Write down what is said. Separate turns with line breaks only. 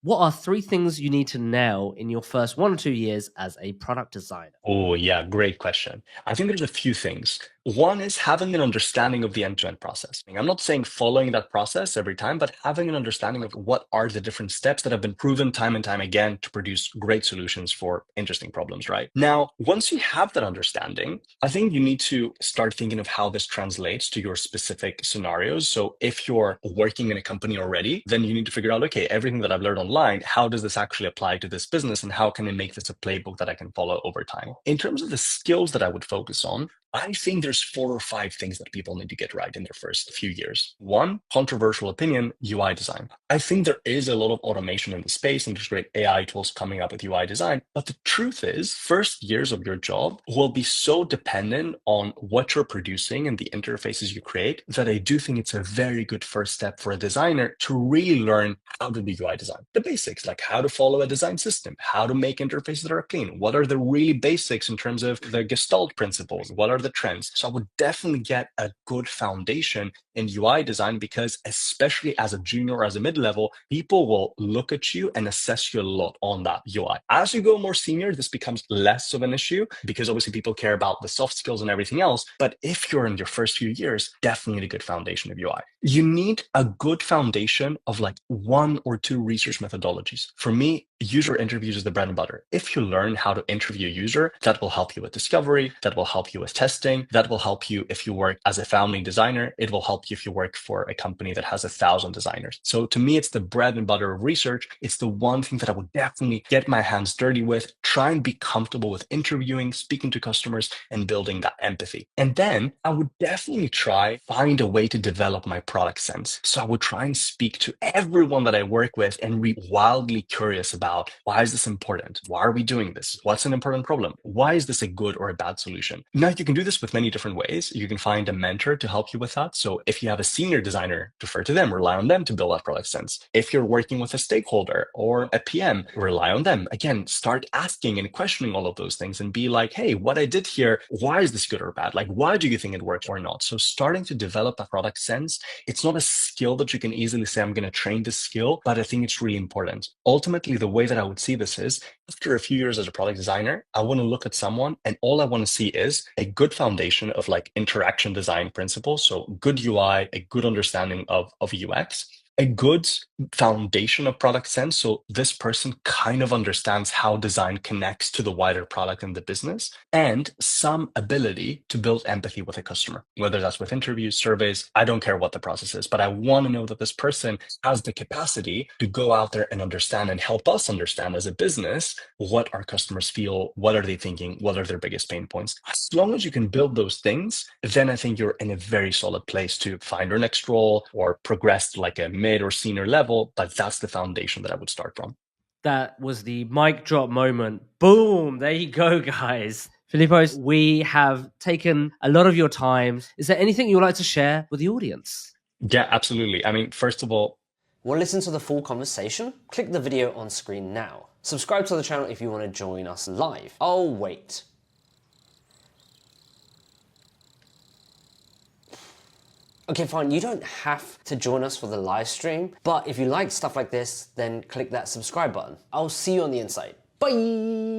What are three things you need to nail in your first 1 or 2 years as a product designer?
Oh, yeah, great question. I think there's a few things. One is having an understanding of the end-to-end process. I'm not saying following that process every time, but having an understanding of what are the different steps that have been proven time and time again to produce great solutions for interesting problems, right? Now, once you have that understanding, I think you need to start thinking of how this translates to your specific scenarios. So if you're working in a company already, then you need to figure out, okay, everything that I've learned online, how does this actually apply to this business and how can I make this a playbook that I can follow over time? In terms of the skills that I would focus on, I think there's 4 or 5 things that people need to get right in their first few years. One, controversial opinion, UI design. I think there is a lot of automation in the space and there's great AI tools coming up with UI design. But the truth is, first years of your job will be so dependent on what you're producing and the interfaces you create that I do think it's a very good first step for a designer to really learn how to do UI design. The basics, like how to follow a design system, how to make interfaces that are clean. What are the really basics in terms of the Gestalt principles? What are the trends? So I would definitely get a good foundation in UI design because especially as a junior or as a mid-level, people will look at you and assess you a lot on that UI. As you go more senior, this becomes less of an issue because obviously people care about the soft skills and everything else. But if you're in your first few years, definitely a good foundation of UI. You need a good foundation of like 1 or 2 research methodologies. For me, user interviews is the bread and butter. If you learn how to interview a user, that will help you with discovery, that will help you with testing, that will help you if you work as a founding designer, it will help you if you work for a company that has 1,000 designers. So to me, it's the bread and butter of research. It's the one thing that I would definitely get my hands dirty with, try and be comfortable with interviewing, speaking to customers, and building that empathy. And then I would definitely try find a way to develop my product sense. So I would try and speak to everyone that I work with and be wildly curious about why is this important? Why are we doing this? What's an important problem? Why is this a good or a bad solution? Now, you can do this with many different ways. You can find a mentor to help you with that. So if you have a senior designer, defer to them, rely on them to build that product sense. If you're working with a stakeholder or a PM, rely on them. Again, start asking and questioning all of those things and be like, hey, what I did here, why is this good or bad? Like, why do you think it works or not? So starting to develop a product sense, it's not a skill that you can easily say, I'm going to train this skill, but I think it's really important. Ultimately, the way that I would see this is after a few years as a product designer, I want to look at someone and all I want to see is a good foundation of like interaction design principles. So good UI, a good understanding of UX, a good foundation of product sense. So this person kind of understands how design connects to the wider product and the business, and some ability to build empathy with a customer, whether that's with interviews, surveys, I don't care what the process is, but I want to know that this person has the capacity to go out there and understand and help us understand as a business what our customers feel, what are they thinking, what are their biggest pain points. As long as you can build those things, then I think you're in a very solid place to find your next role or progress to like a mid or senior level, but that's the foundation that I would start from.
That was the mic drop moment. Boom! There you go, guys. Filippos, we have taken a lot of your time. Is there anything you would like to share with the audience?
Yeah, absolutely. I mean, first of all,
Want to listen to the full conversation? Click the video on screen now. Subscribe to the channel if you want to join us live. Oh, wait. Okay, fine, you don't have to join us for the live stream, but if you like stuff like this, then click that subscribe button. I'll see you on the inside. Bye!